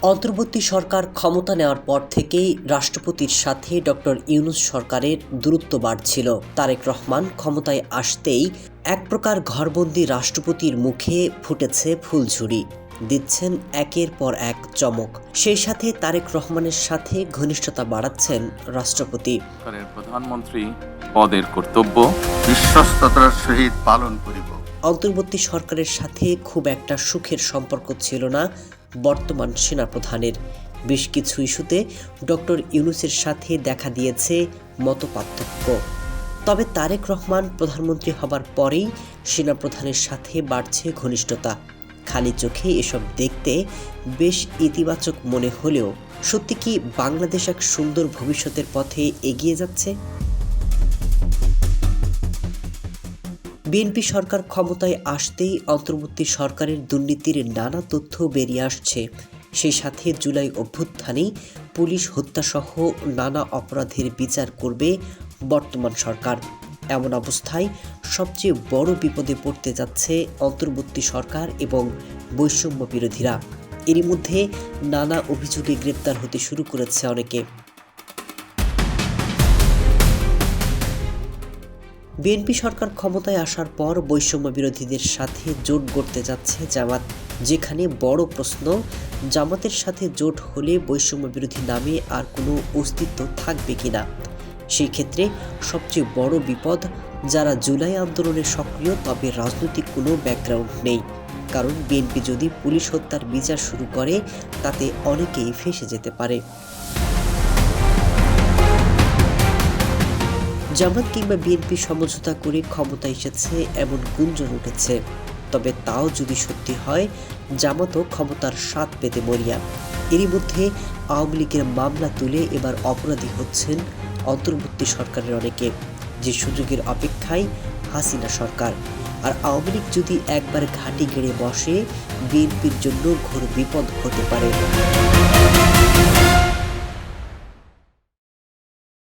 অন্তর্বর্তী সরকার ক্ষমতা নেওয়ার পর থেকেই রাষ্ট্রপতির সাথে ডক্টর ইউনূস সরকারের দূরত্ব বাড়ছিল। তারেক রহমান ক্ষমতায় আসতেই এক প্রকার ঘরবন্দি রাষ্ট্রপতির মুখে ফুটেছে ফুলঝুরি, দিচ্ছেন একের পর এক চমক। সেই সাথে তারেক রহমানের সাথে ঘনিষ্ঠতা বাড়াচ্ছেন রাষ্ট্রপতি। প্রধানমন্ত্রী পদের কর্তব্য বিশ্বস্ততার সহিত পালন করিব। অন্তর্বর্তী সরকারের সাথে খুব একটা সুখের সম্পর্ক ছিল না বর্তমান সেনাপ্রধানের। বেশ কিছু ইস্যুতে ডক্টর ইউনূসের সাথে দেখা দিয়েছে মতপার্থক্য। তবে তারেক রহমান প্রধানমন্ত্রী হবার পরেই সেনাপ্রধানের সাথে বাড়ছে ঘনিষ্ঠতা। খালি চোখে এসব দেখতে বেশ ইতিবাচক মনে হলেও সত্যি কি বাংলাদেশ এক সুন্দর ভবিষ্যতের পথে এগিয়ে যাচ্ছে? বিএনপি সরকার ক্ষমতায় আসতেই অন্তর্বর্তী সরকারের দুর্নীতির নানা তথ্য বেরিয়ে আসছে। সেই সাথে জুলাই অভ্যুত্থানে পুলিশ হত্যাসহ নানা অপরাধের বিচার করবে বর্তমান সরকার। এমন অবস্থায় সবচেয়ে বড় বিপদে পড়তে যাচ্ছে অন্তর্বর্তী সরকার এবং বৈষম্য বিরোধীরা। এরই মধ্যে নানা অভিযোগে গ্রেপ্তার হতে শুরু করেছে অনেকে। বিএনপি সরকার ক্ষমতায় আসার পর বৈষম্য বিরোধীদের সাথে জোট গড়তে যাচ্ছে জামাত। যেখানে বড় প্রশ্ন, জামাতের সাথে জোট হলে বৈষম্য বিরোধী নামে আর কোনো অস্তিত্ব থাকবে কিনা। সেই ক্ষেত্রে সবচেয়ে বড় বিপদ, যারা জুলাই আন্দোলনে সক্রিয় তবে রাজনৈতিক কোনো ব্যাকগ্রাউন্ড নেই। কারণ বিএনপি যদি পুলিশ হত্যার বিচার শুরু করে তাতে অনেকেই ফেঁসে যেতে পারে। জামাত কিংবা বিএনপি সমঝোতা করে ক্ষমতা এসেছে এমন গুঞ্জন উঠেছে। তবে তাও যদি সত্যি হয়, জামাতও ক্ষমতার স্বাদ পেতে মরিয়া। এরই মধ্যে আওয়ামী লীগের মামলা তুলে এবার অপরাধী হচ্ছেন অন্তর্বর্তী সরকারের অনেকে, যে সুযোগের অপেক্ষায় হাসিনা সরকার। আর আওয়ামী লীগ যদি একবার ঘাঁটি গেড়ে বসে, বিএনপির জন্য ঘোর বিপদ হতে পারে।